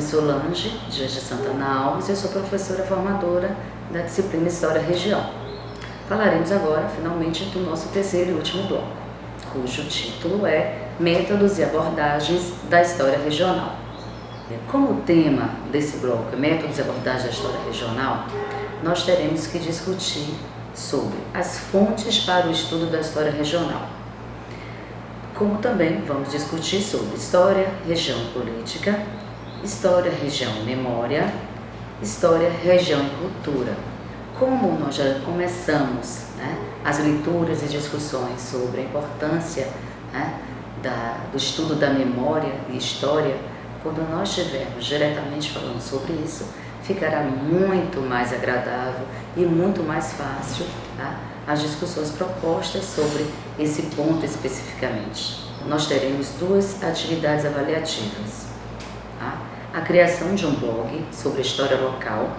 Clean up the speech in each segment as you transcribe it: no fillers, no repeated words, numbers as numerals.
Solange Dias de Santana Alves, eu sou professora formadora da disciplina História Região. Falaremos agora, finalmente, do nosso terceiro e último bloco, cujo título é Métodos e Abordagens da História Regional. Como o tema desse bloco é Métodos e Abordagens da História Regional, nós teremos que discutir sobre as fontes para o estudo da história regional. Como também vamos discutir sobre história, região e política, história, região e memória, história, região e cultura. Como nós já começamos as leituras e discussões sobre a importância do estudo da memória e história, quando nós estivermos diretamente falando sobre isso, ficará muito mais agradável e muito mais fácil as discussões propostas sobre esse ponto especificamente. Nós teremos duas atividades avaliativas. A criação de um blog sobre a história local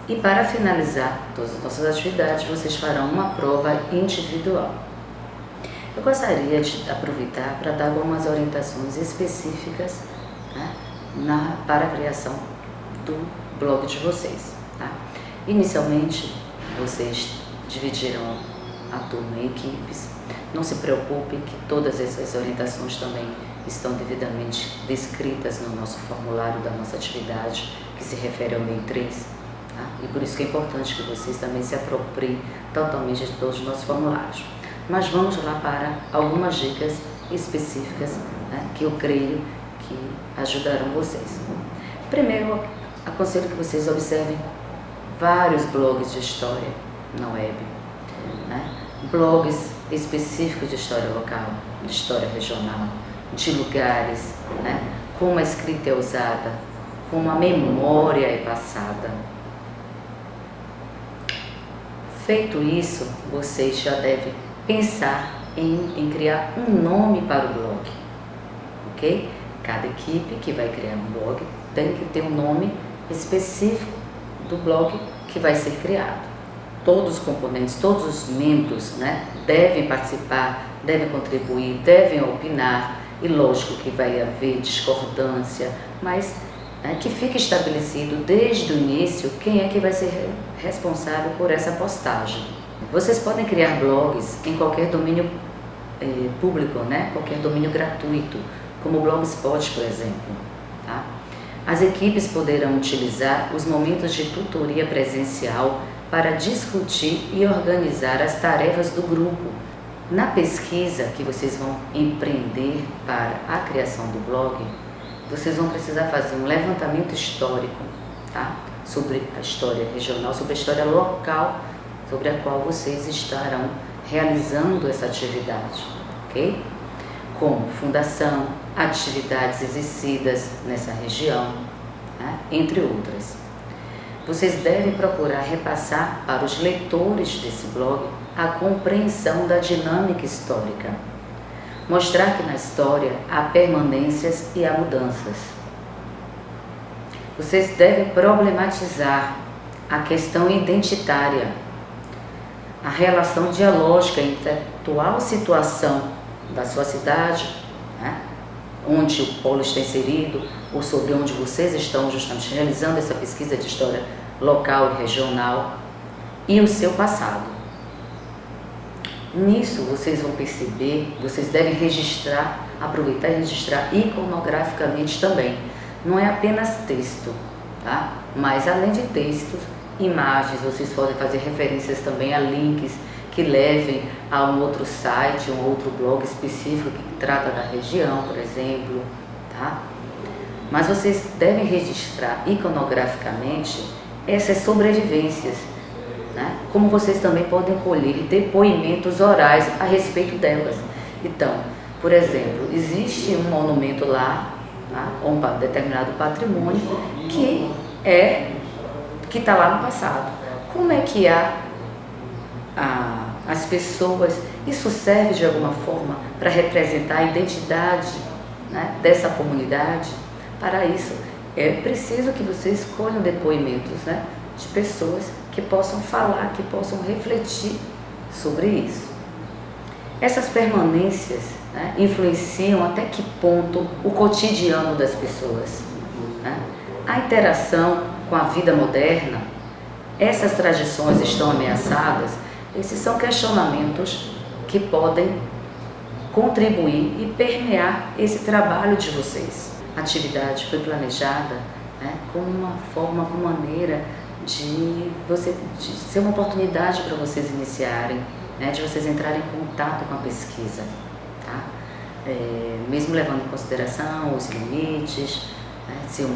e, para finalizar todas as nossas atividades, vocês farão uma prova individual. Eu gostaria de aproveitar para dar algumas orientações específicas para a criação do blog de vocês. Inicialmente, vocês dividirão a turma em equipes. Não se preocupem que todas essas orientações também estão devidamente descritas no nosso formulário da nossa atividade, que se refere ao MEI 3. E por isso que é importante que vocês também se apropriem totalmente de todos os nossos formulários. Mas vamos lá para algumas dicas específicas que eu creio que ajudarão vocês. Primeiro, aconselho que vocês observem vários blogs de história na web, blogs específicos de história local, de história regional, de lugares, como a escrita é usada, como a memória é passada. Feito isso, vocês já devem pensar em criar um nome para o blog, ok? Cada equipe que vai criar um blog tem que ter um nome específico do blog que vai ser criado. Todos os componentes, todos os membros devem participar, devem contribuir, devem opinar, e lógico que vai haver discordância, mas que fique estabelecido desde o início quem é que vai ser responsável por essa postagem. Vocês podem criar blogs em qualquer domínio público, qualquer domínio gratuito, como o Blogspot, por exemplo. As equipes poderão utilizar os momentos de tutoria presencial para discutir e organizar as tarefas do grupo. Na pesquisa que vocês vão empreender para a criação do blog, vocês vão precisar fazer um levantamento histórico, sobre a história regional, sobre a história local, sobre a qual vocês estarão realizando essa atividade, ok? Como fundação, atividades exercidas nessa região, entre outras. Vocês devem procurar repassar para os leitores desse blog a compreensão da dinâmica histórica. Mostrar que na história há permanências e há mudanças. Vocês devem problematizar a questão identitária, a relação dialógica entre a atual situação da sua cidade, onde o polo está inserido, ou sobre onde vocês estão justamente realizando essa pesquisa de história local e regional, e o seu passado. Nisso vocês vão perceber, vocês devem registrar, aproveitar e registrar iconograficamente também. Não é apenas texto, mas além de textos, imagens, vocês podem fazer referências também a links que levem a um outro site, um outro blog específico que trata da região, por exemplo, Mas vocês devem registrar iconograficamente essas sobrevivências, como vocês também podem colher depoimentos orais a respeito delas. Então, por exemplo, existe um monumento lá, um determinado patrimônio que está lá no passado. Como é que as pessoas, isso serve de alguma forma para representar a identidade dessa comunidade? Para isso, é preciso que vocês colham depoimentos de pessoas que possam falar, que possam refletir sobre isso. Essas permanências influenciam até que ponto o cotidiano das pessoas. A interação com a vida moderna, essas tradições estão ameaçadas? Esses são questionamentos que podem contribuir e permear esse trabalho de vocês. A atividade foi planejada, né, com uma forma, com maneira de ser uma oportunidade para vocês iniciarem, né, de vocês entrarem em contato com a pesquisa, tá? Mesmo levando em consideração os limites, né, ser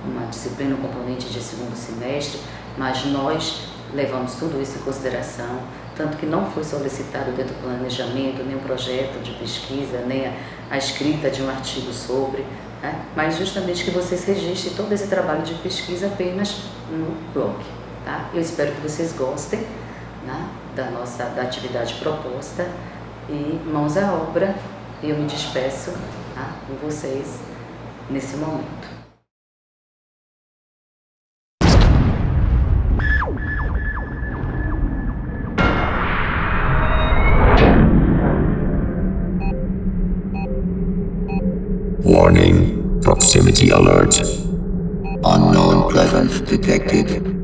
uma disciplina, um componente de segundo semestre, mas nós levamos tudo isso em consideração, tanto que não foi solicitado dentro do planejamento nem um projeto de pesquisa, nem a escrita de um artigo sobre, né, mas justamente que vocês registrem todo esse trabalho de pesquisa apenas no blog, tá? Eu espero que vocês gostem, né, da atividade proposta, e mãos à obra. Eu me despeço, tá, com vocês nesse momento. Warning, proximity alert. Unknown presence detected.